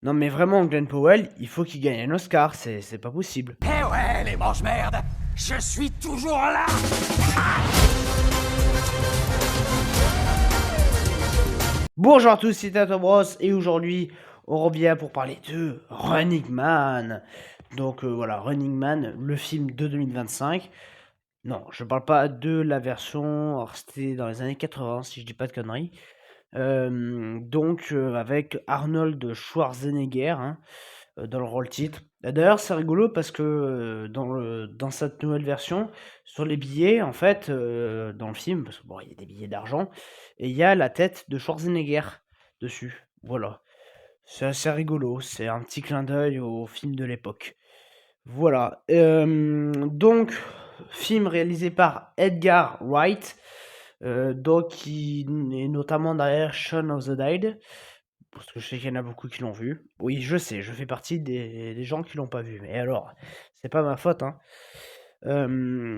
Non, mais vraiment, Glenn Powell, il faut qu'il gagne un Oscar, c'est pas possible. Eh ouais, les mange-merdes, je suis toujours là. Bonjour à tous, c'est Tato Bros, et aujourd'hui, on revient pour parler de Running Man. Donc voilà, Running Man, le film de 2025. Non, je parle pas de la version, alors c'était dans les années 80, si je dis pas de conneries. Avec Arnold Schwarzenegger, hein, dans le rôle titre. D'ailleurs, c'est rigolo parce que dans cette nouvelle version, sur les billets, en fait, dans le film, parce que bon, il y a des billets d'argent, et il y a la tête de Schwarzenegger dessus. Voilà. C'est assez rigolo. C'est un petit clin d'œil au film de l'époque. Voilà. Film réalisé par Edgar Wright, qui est notamment derrière Shaun of the Dead. Parce que je sais qu'il y en a beaucoup qui l'ont vu. Oui, je sais, je fais partie des gens qui l'ont pas vu. Mais alors, c'est pas ma faute, hein.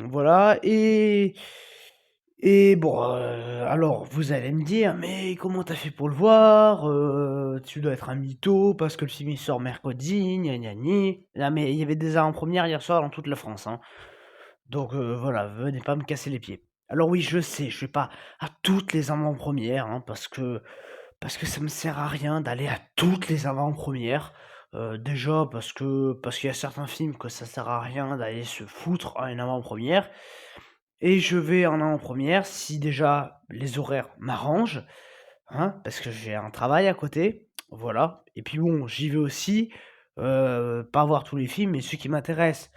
Voilà, et bon, alors vous allez me dire: «Mais comment t'as fait pour le voir? Tu dois être un mytho parce que le film il sort mercredi, gna gna gni». Non mais il y avait des avant-premières hier soir dans toute la France, hein. Donc voilà, venez pas me casser les pieds. Alors oui, je sais, je vais pas à toutes les avant-premières, hein, parce que ça me sert à rien d'aller à toutes les avant-premières. Déjà parce qu'il y a certains films que ça sert à rien d'aller se foutre à une avant-première et je vais en avant-première si déjà les horaires m'arrangent, hein, parce que j'ai un travail à côté, voilà et puis bon, j'y vais aussi, pas voir tous les films, mais ceux qui m'intéressent,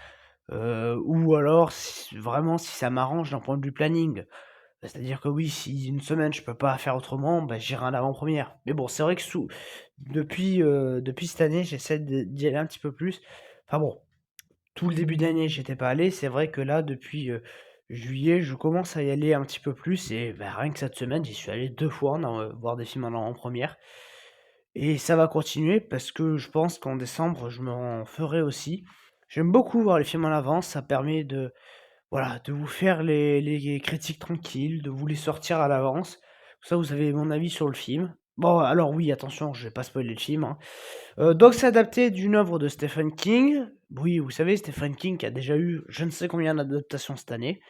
ou alors si ça m'arrange d'un point de vue planning. C'est-à-dire que oui, si une semaine je peux pas faire autrement, bah, j'irai en avant-première. Mais bon, c'est vrai que depuis cette année, j'essaie d'y aller un petit peu plus. Enfin bon, tout le début d'année, j'étais pas allé. C'est vrai que là, depuis juillet, je commence à y aller un petit peu plus. Et bah, rien que cette semaine, j'y suis allé 2 fois voir des films en avant-première. Et ça va continuer parce que je pense qu'en décembre, je m'en ferai aussi. J'aime beaucoup voir les films en avance. Ça permet voilà, de vous faire les critiques tranquilles, de vous les sortir à l'avance. Comme ça, vous avez mon avis sur le film. Bon, alors oui, attention, je vais pas spoiler le film, hein. Donc c'est adapté d'une œuvre de Stephen King. Oui, vous savez, Stephen King qui a déjà eu je ne sais combien d'adaptations cette année.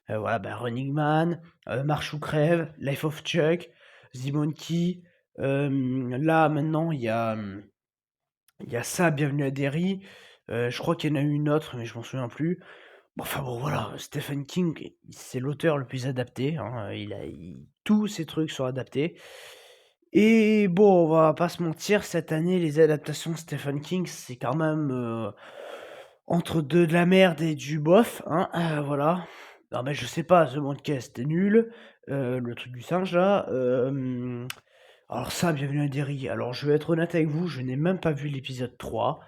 Voilà, bah, Running Man, Marche ou crève, Life of Chuck, The Monkey. Là, maintenant, il y a ça, Bienvenue à Derry. Je crois qu'il y en a eu une autre, mais je m'en souviens plus. Bon, enfin bon, voilà, Stephen King, c'est l'auteur le plus adapté, hein, tous ses trucs sont adaptés. Et bon, on va pas se mentir, cette année, les adaptations de Stephen King, c'est quand même entre de la merde et du bof, hein, voilà. Non, mais je sais pas, The Monkey, c'était nul, le truc du singe là. Alors ça, Bienvenue à Derry. Alors je vais être honnête avec vous, je n'ai même pas vu l'épisode 3.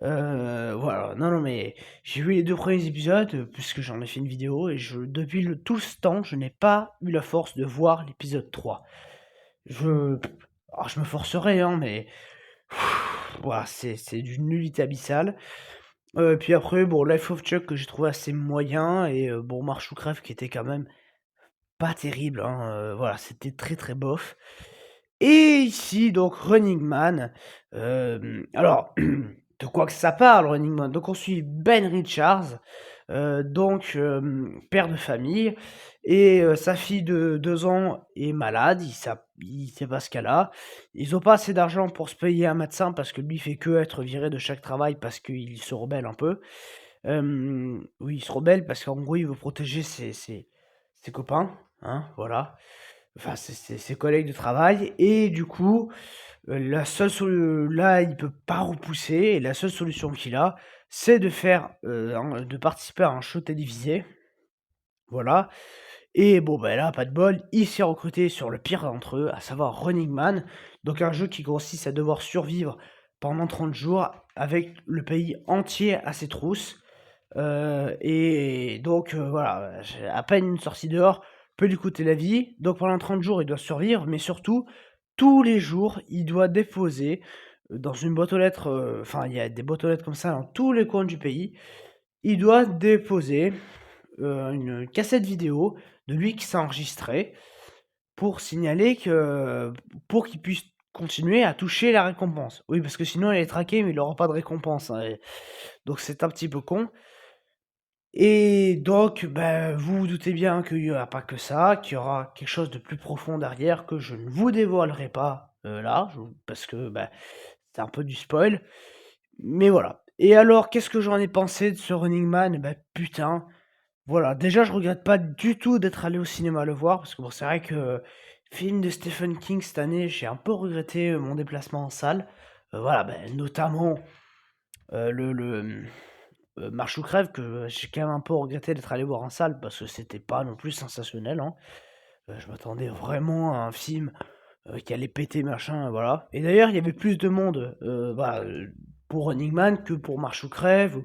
Voilà, non, non, mais j'ai vu les 2 premiers épisodes, puisque j'en ai fait une vidéo et depuis tout ce temps, je n'ai pas eu la force de voir l'épisode 3. Je alors je me forcerai, hein, mais voilà, c'est d'une nullité abyssale. Puis après, bon, Life of Chuck que j'ai trouvé assez moyen et bon, Marche ou crève qui était quand même pas terrible, hein, voilà, c'était très, très bof. Et ici, donc Running Man. Alors, de quoi que ça parle, Running Man? Donc on suit Ben Richards, père de famille, et sa fille de 2 ans est malade, il sait pas ce qu'elle a. Ils ont pas assez d'argent pour se payer un médecin parce que lui fait que être viré de chaque travail parce qu'il se rebelle un peu. Oui, il se rebelle parce qu'en gros, il veut protéger ses copains, hein, voilà. Enfin, ses collègues de travail et du coup, la seule là, il peut pas repousser et la seule solution qu'il a, c'est de participer à un show télévisé, voilà et bon, ben là, pas de bol, il s'est recruté sur le pire d'entre eux, à savoir Running Man, donc un jeu qui consiste à devoir survivre pendant 30 jours avec le pays entier à ses trousses. Voilà, j'ai à peine une sortie dehors peut lui coûter la vie. Donc pendant 30 jours, il doit survivre, mais surtout, tous les jours, il doit déposer, dans une boîte aux lettres, enfin, il y a des boîtes aux lettres comme ça dans tous les coins du pays. Il doit déposer, une cassette vidéo de lui qui s'est enregistré pour signaler que pour qu'il puisse continuer à toucher la récompense. Oui, parce que sinon il est traqué, mais il aura pas de récompense, hein, et donc c'est un petit peu con et donc vous vous doutez bien qu'il y aura pas que ça, qu'il y aura quelque chose de plus profond derrière que je ne vous dévoilerai pas, là, je parce que, c'est un peu du spoil, mais voilà. Et alors qu'est-ce que j'en ai pensé de ce Running Man? Putain, voilà, déjà je regrette pas du tout d'être allé au cinéma le voir parce que bon, c'est vrai que, film de Stephen King cette année, j'ai un peu regretté, mon déplacement en salle. Voilà, notamment, Marche ou crève que j'ai quand même un peu regretté d'être allé voir en salle parce que c'était pas non plus sensationnel, hein. Je m'attendais vraiment à un film, qui allait péter machin, voilà. Et d'ailleurs, il y avait plus de monde, pour Running Man que pour Marche ou crève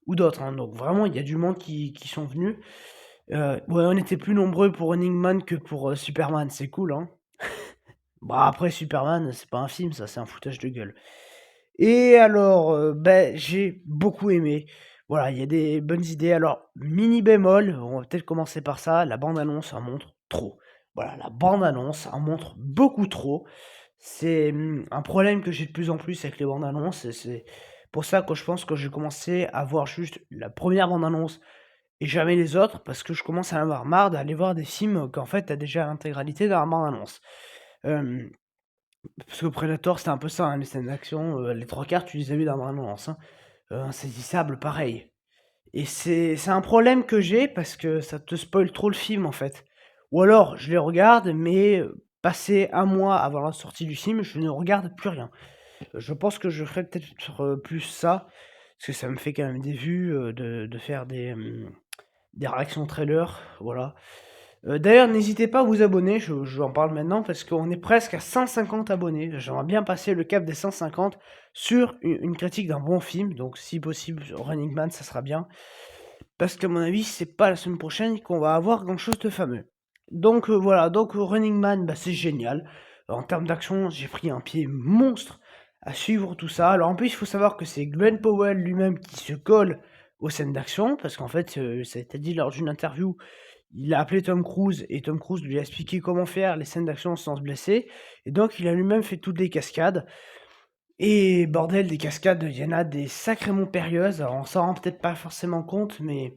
ou d'autres, hein. Donc vraiment, il y a du monde qui sont venus. Ouais, on était plus nombreux pour Running Man que pour, Superman, c'est cool, hein. Bah, après Superman, c'est pas un film ça, c'est un foutage de gueule. Et alors, j'ai beaucoup aimé. Voilà, il y a des bonnes idées. Alors, mini bémol, on va peut-être commencer par ça, la bande annonce en montre trop. Voilà, la bande annonce en montre beaucoup trop. C'est, un problème que j'ai de plus en plus avec les bandes annonces et c'est pour ça que je pense que j'ai commencé à voir juste la première bande annonce et jamais les autres, parce que je commence à en avoir marre d'aller voir des films qu'en fait, tu as déjà l'intégralité dans la bande annonce. Hem Parce que Predator, c'était un peu ça, hein, les scènes d'action, les 3/4 tu les as vus dans la bande-annonce, hein. Insaisissable, pareil. Et c'est un problème que j'ai parce que ça te spoil trop le film, en fait. Ou alors, je les regarde, mais passé 1 mois avant la sortie du film, je ne regarde plus rien. Je pense que je ferais peut-être, plus ça, parce que ça me fait quand même des vues, de faire des réactions trailers, voilà. D'ailleurs, n'hésitez pas à vous abonner, j'en parle maintenant parce qu'on est presque à 150 abonnés. J'aimerais bien passer le cap des 150 sur une critique d'un bon film, donc si possible, Running Man, ça sera bien. Parce qu'à mon avis, c'est pas la semaine prochaine qu'on va avoir grand-chose de fameux. Donc voilà, donc Running Man, c'est génial. En termes d'action, j'ai pris un pied monstre à suivre tout ça. Alors en plus, il faut savoir que c'est Glenn Powell lui-même qui se colle aux scènes d'action, parce qu'en fait, ça a été dit lors d'une interview, il a appelé Tom Cruise et Tom Cruise lui a expliqué comment faire les scènes d'action sans se blesser. Et donc, il a lui-même fait toutes les cascades. Et bordel, des cascades, il y en a des sacrément périlleuses. Alors, on s'en rend peut-être pas forcément compte, mais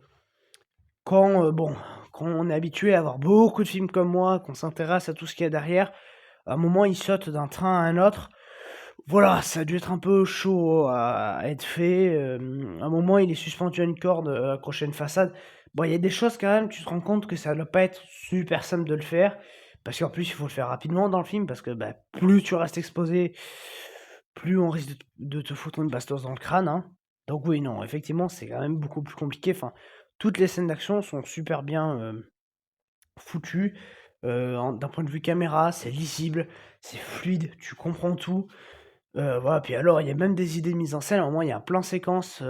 quand, quand on est habitué à avoir beaucoup de films comme moi, qu'on s'intéresse à tout ce qu'il y a derrière, à un moment, il saute d'un train à un autre. Voilà, ça a dû être un peu chaud à être fait, à un moment, il est suspendu à une corde, accroché à une façade. Bon, il y a des choses quand même, tu te rends compte que ça doit pas être super simple de le faire, parce qu'en plus, il faut le faire rapidement dans le film, parce que, plus tu restes exposé, plus on risque de te foutre une bastos dans le crâne, hein. Donc oui, non, effectivement, c'est quand même beaucoup plus compliqué. Enfin, toutes les scènes d'action sont super bien, foutues, d'un point de vue caméra, c'est lisible, c'est fluide, tu comprends tout. Voilà, puis alors, il y a même des idées de mise en scène. À un moment, il y a un plan séquence,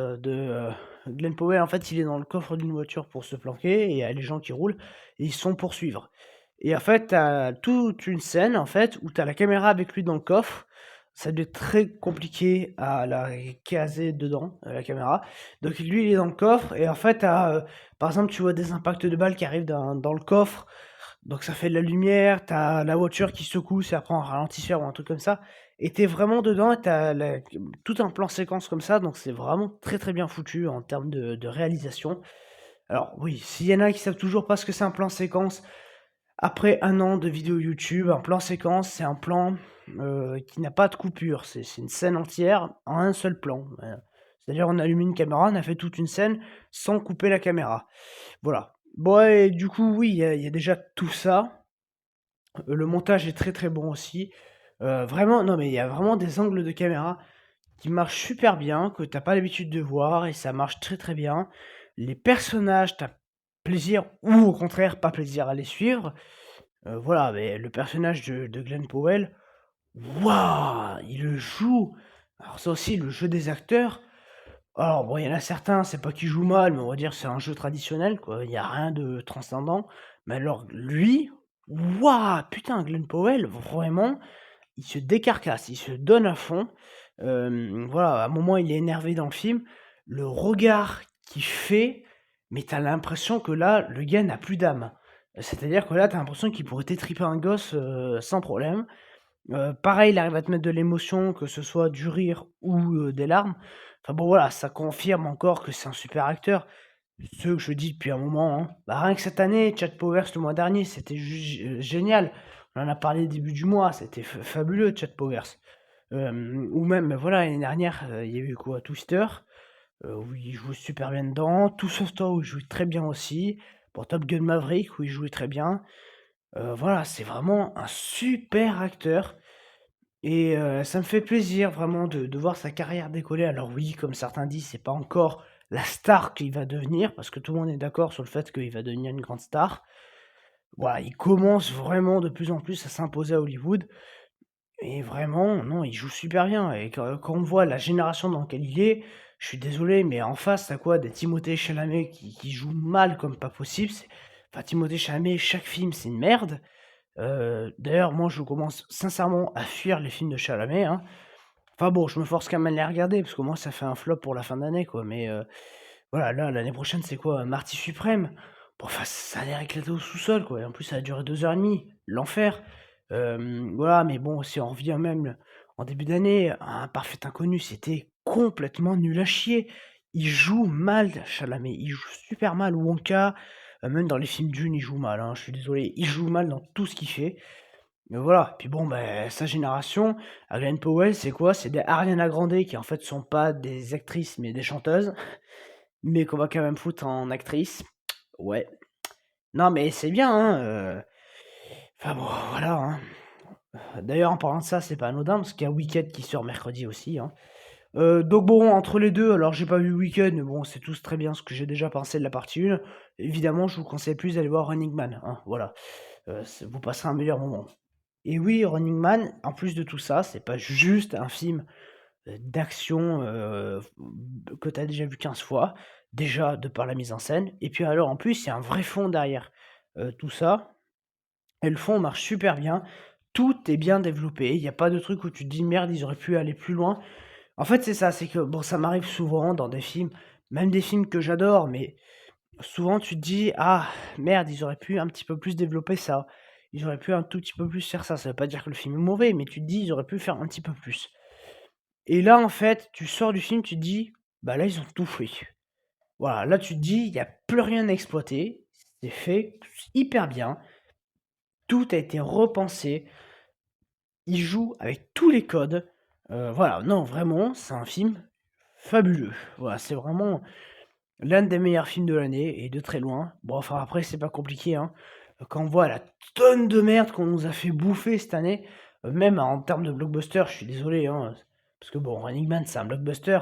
Glenn Powell, en fait, il est dans le coffre d'une voiture pour se planquer et il y a les gens qui roulent et ils se font poursuivre. Et en fait, tu as toute une scène, en fait, où tu as la caméra avec lui dans le coffre. Ça devait être très compliqué à la caser dedans, la caméra. Donc lui, il est dans le coffre et en fait, tu par exemple, tu vois des impacts de balles qui arrivent dans le coffre, donc ça fait de la lumière, tu as la voiture qui secoue, ça prend un ralentisseur ou un truc comme ça et tu es vraiment dedans et tu as tout un plan séquence comme ça, donc c'est vraiment très, très bien foutu en termes de réalisation. Alors oui, s'il y en a qui savent toujours pas ce que c'est un plan séquence, après 1 an de vidéos YouTube, un plan séquence, c'est un plan, qui n'a pas de coupure. C'est une scène entière en un seul plan, c'est-à-dire on allume une caméra, on a fait toute une scène sans couper la caméra. Voilà. Bon et du coup, oui, il y a déjà tout ça. Le montage est très, très bon aussi. Vraiment non mais il y a vraiment des angles de caméra qui marchent super bien, que tu as pas l'habitude de voir et ça marche très, très bien. Les personnages, tu as plaisir ou au contraire pas plaisir à les suivre. Voilà, mais le personnage de Glenn Powell, waouh! Il le joue. Alors ça aussi, le jeu des acteurs, alors bon, il y en a certains, c'est pas qu'ils jouent mal, mais on va dire c'est un jeu traditionnel, quoi. Il y a rien de transcendant. Mais alors lui, waouh! Putain, Glenn Powell, vraiment, il se décarcasse, il se donne à fond. Voilà, à un moment, il est énervé dans le film. Le regard qu'il fait, mais tu as l'impression que là, le gars n'a plus d'âme. C'est-à-dire que là, tu as l'impression qu'il pourrait t'étriper un gosse, sans problème. Pareil, il arrive à te mettre de l'émotion, que ce soit du rire ou, des larmes. Enfin bon, voilà, ça confirme encore que c'est un super acteur. Ce que je dis depuis un moment, hein. Bah, rien que cette année, Chad Powers le mois dernier, c'était génial. On en a parlé début du mois, c'était fabuleux Chad Powers. Ou même, voilà, l'année dernière, il y a eu quoi? Twister, où il joue super bien dedans. Tout Sauf Toi, où il joue très bien aussi. Pour Top Gun Maverick, où il jouait très bien. Voilà, c'est vraiment un super acteur et ça me fait plaisir vraiment de voir sa carrière décoller. Alors oui, comme certains disent, c'est pas encore la star qu'il va devenir, parce que tout le monde est d'accord sur le fait qu'il va devenir une grande star. Voilà, il commence vraiment de plus en plus à s'imposer à Hollywood et vraiment, non, il joue super bien et quand on voit la génération dans laquelle il est, je suis désolé, mais en face, tu quoi? Des Timothée Chalamet qui jouent mal comme pas possible. Enfin, Timothée Chalamet, chaque film, c'est une merde. D'ailleurs, moi, je commence sincèrement à fuir les films de Chalamet, hein. Enfin bon, je me force quand même à les regarder parce que moi, ça fait un flop pour la fin d'année, quoi. Mais voilà, là, l'année prochaine, c'est quoi? Marty Suprême. Bon, enfin, ça a l'air éclaté au sous-sol, quoi. Et en plus, ça a duré 2 heures et demie. L'enfer. Voilà, mais bon, si on revient même en début d'année, Un Parfait Inconnu, c'était complètement nul à chier. Il joue mal, Chalamet. Il joue super mal. Wonka, même dans les films Dune, il joue mal, hein. Je suis désolé. Il joue mal dans tout ce qu'il fait. Mais voilà, puis bon, ben, sa génération, à Glenn Powell, c'est quoi? C'est des Ariana Grande qui en fait sont pas des actrices mais des chanteuses, mais qu'on va quand même foutre en actrice. Ouais. Non mais c'est bien, hein, enfin bon, voilà, hein. D'ailleurs, en parlant de ça, c'est pas anodin parce qu'il y a Wicked qui sort mercredi aussi, hein. Donc bon, entre les deux, alors j'ai pas vu Wicked, mais bon, c'est tous très bien ce que j'ai déjà pensé de la partie 1. Évidemment, je vous conseille plus d'aller voir Running Man, hein, voilà. Vous passerez un meilleur moment. Et oui, Running Man, en plus de tout ça, c'est pas juste un film d'action que tu as déjà vu 15 fois, déjà de par la mise en scène, et puis alors en plus, il y a un vrai fond derrière tout ça, et le fond marche super bien, tout est bien développé, il n'y a pas de truc où tu te dis merde, ils auraient pu aller plus loin. En fait, c'est ça, c'est que bon, ça m'arrive souvent dans des films, même des films que j'adore, mais souvent tu te dis: «Ah merde, ils auraient pu un petit peu plus développer ça. Ils auraient pu un tout petit peu plus faire ça». Ça veut pas dire que le film est mauvais, mais tu te dis: «Ils auraient pu faire un petit peu plus». Et là, en fait, tu sors du film, tu te dis: «Bah là, ils ont tout fait». Voilà, là tu te dis: «Il y a plus rien à exploiter, c'est fait hyper bien, tout a été repensé, ils jouent avec tous les codes». Voilà, non, vraiment, c'est un film fabuleux. Voilà, c'est vraiment l'un des meilleurs films de l'année et de très loin. Bon, enfin après c'est pas compliqué, hein. Quand on voit la tonne de merde qu'on nous a fait bouffer cette année, même en termes de blockbuster, je suis désolé, hein, parce que bon, Running Man c'est un blockbuster.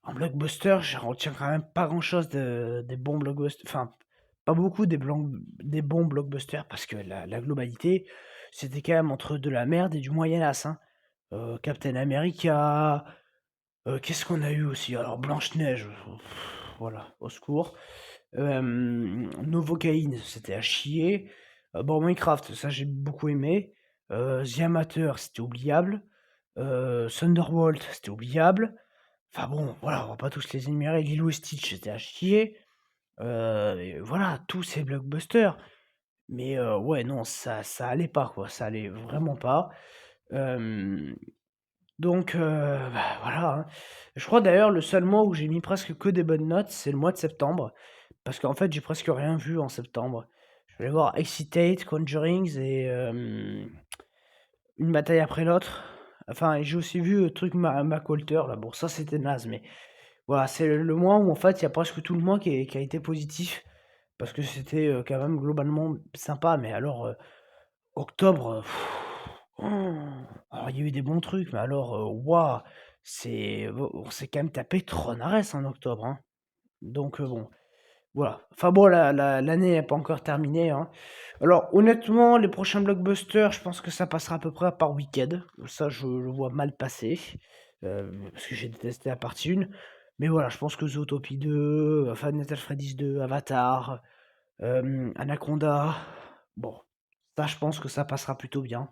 En blockbuster, je retiens quand même pas grand-chose des bons blockbusters, enfin pas beaucoup des bons blockbusters parce que la globalité, c'était quand même entre de la merde et du moyen-as, hein. Captain America, qu'est-ce qu'on a eu aussi? Alors Blanche-Neige, voilà, au secours. Novocaine, c'était à chier. Bon, Minecraft, ça j'ai beaucoup aimé. The Amateur, c'était oubliable. Thunderbolt, c'était oubliable. Enfin bon, voilà, on va pas tous les énumérer. Lilo et Stitch, c'était à chier. Et voilà, tous ces blockbusters. Mais ouais, non, ça allait pas, quoi. Ça allait vraiment pas. Euh, donc, bah, voilà, hein. Je crois d'ailleurs le seul mois où j'ai mis presque que des bonnes notes, c'est le mois de septembre. Parce qu'en fait, j'ai presque rien vu en septembre. Je vais aller voir Excitate, Conjurings et Une bataille après l'autre. Enfin, et j'ai aussi vu le truc MacWalter, là. Bon, ça c'était naze, mais voilà, c'est le mois où en fait, il y a presque tout le mois qui a été positif. Parce que c'était quand même globalement sympa. Mais alors, octobre, oh, alors il y a eu des bons trucs, mais alors, waouh, on s'est quand même tapé Tron Ares en octobre, hein. Donc bon, voilà. Enfin bon, l'année n'est pas encore terminée, hein. Alors honnêtement, les prochains blockbusters, je pense que ça passera à peu près par Wicked. Ça, je le vois mal passer, parce que j'ai détesté la partie 1. Mais voilà, je pense que Zootopie 2, Five Nights at Freddy's 2, Avatar, Anaconda, bon, ça je pense que ça passera plutôt bien.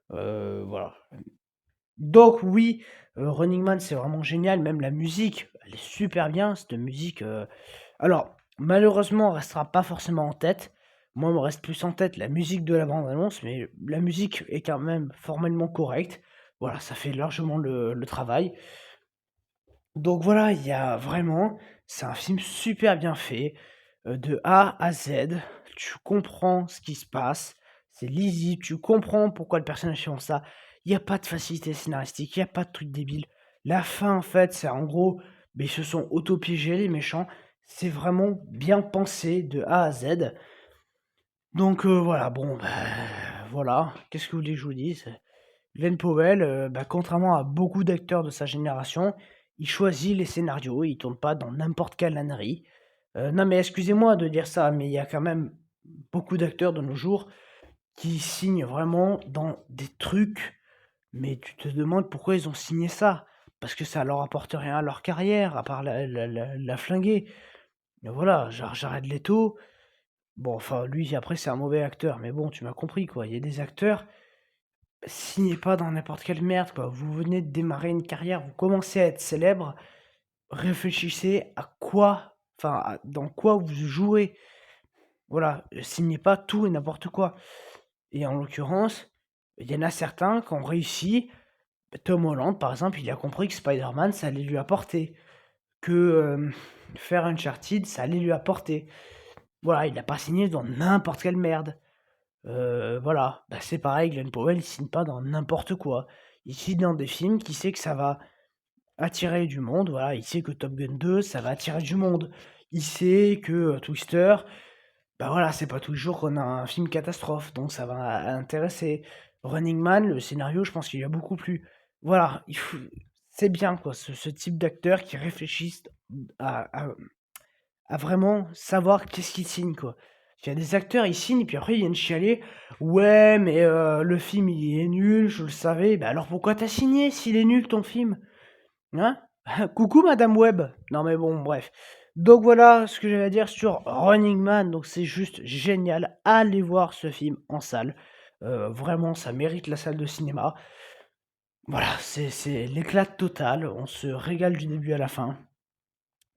Voilà. Donc oui, Running Man, c'est vraiment génial, même la musique, elle est super bien, cette musique, alors malheureusement, elle restera pas forcément en tête, Moi, il me reste plus en tête la musique de la bande annonce, mais la musique est quand même formellement correcte. Voilà, ça fait largement le travail. Donc voilà, il y a vraiment c'est un film super bien fait, de A à Z. Tu comprends ce qui se passe, c'est lisible, tu comprends pourquoi le personnage fait ça. Il y a pas de facilité scénaristique, il y a pas de truc débile. La fin, en fait, c'est en gros, beh, ils se sont auto-piégés les méchants. C'est vraiment bien pensé de A à Z. Donc voilà, bon, bah, voilà. Qu'est-ce que vous voulez que je vous dise? Glenn Powell, bah, contrairement à beaucoup d'acteurs de sa génération, il choisit les scénarios, il tourne pas dans n'importe quelle ânerie. Non, mais excusez-moi de dire ça, mais il y a quand même beaucoup d'acteurs de nos jours qui signent vraiment dans des trucs, mais tu te demandes pourquoi ils ont signé ça? Parce que ça leur apporte rien à leur carrière, à part la flinguer. Mais voilà, genre Jared Leto, bon, enfin, lui, après, c'est un mauvais acteur, mais bon, tu m'as compris, quoi. Il y a des acteurs, signez pas dans n'importe quelle merde, quoi. Vous venez de démarrer une carrière, vous commencez à être célèbre, réfléchissez à quoi, enfin, dans quoi vous jouez. Voilà, signez pas tout et n'importe quoi. Et en l'occurrence, il y en a certains qui ont réussi. Tom Holland, par exemple, il a compris que Spider-Man, ça allait lui apporter. Que faire Uncharted, ça allait lui apporter. Voilà, il n'a pas signé dans n'importe quelle merde. Voilà, bah, c'est pareil, Glenn Powell, il signe pas dans n'importe quoi. Il signe dans des films qui sait que ça va attirer du monde, voilà, il sait que Top Gun 2, ça va attirer du monde. Il sait que, Twister, bah, voilà, c'est pas tous les jours qu'on a un film catastrophe, donc ça va intéresser. Running Man, le scénario, je pense qu'il lui a beaucoup plu. Voilà, il faut c'est bien quoi, ce type d'acteurs qui réfléchissent à vraiment savoir qu'est-ce qu'ils signent, quoi. Il y a des acteurs, ils signent et puis après ils viennent chialer: «Ouais, mais le film il est nul, je le savais». Bah, alors pourquoi t'as signé s'il est nul ton film? Hein? Coucou madame Webb. Non mais bon, bref. Donc voilà ce que j'avais à dire sur Running Man, donc c'est juste génial. Allez voir ce film en salle. Vraiment, ça mérite la salle de cinéma. Voilà, c'est l'éclat total, on se régale du début à la fin.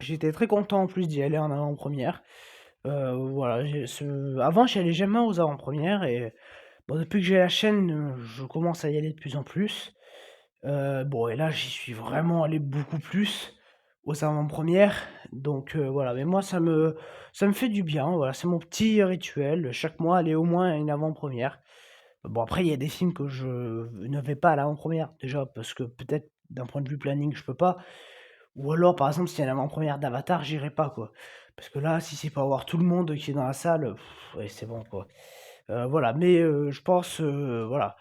J'étais très content en plus d'y aller en avant-première. Voilà, avant j'y allais jamais aux avant-premières et bon depuis que j'ai la chaîne, je commence à y aller de plus en plus. Bon et là j'y suis vraiment allé beaucoup plus aux avant-premières donc voilà, mais moi ça me fait du bien, voilà, c'est mon petit rituel, chaque mois aller au moins à une avant-première. Bon après il y a des films que je ne vais pas à l'avant-première, déjà parce que peut-être d'un point de vue planning je peux pas, ou alors par exemple s'il y a l'avant-première d'Avatar, j'irai pas quoi. Parce que là, si c'est pour avoir tout le monde qui est dans la salle, ouais c'est bon quoi. Voilà, mais je pense, voilà.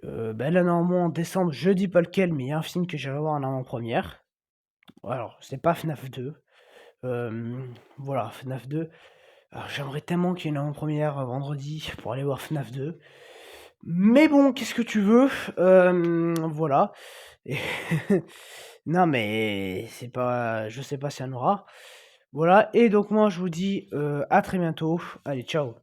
Bah, là, normalement, en décembre, je dis pas lequel, mais il y a un film que j'irai voir en avant-première. Alors, c'est pas FNAF 2. Voilà, FNAF 2. Alors, j'aimerais tellement qu'il y ait une avant-première vendredi pour aller voir FNAF 2. Mais bon, qu'est-ce que tu veux? Voilà. Et non, mais c'est pas je sais pas s'il y en aura. Voilà et donc moi, je vous dis, à très bientôt. Allez, ciao.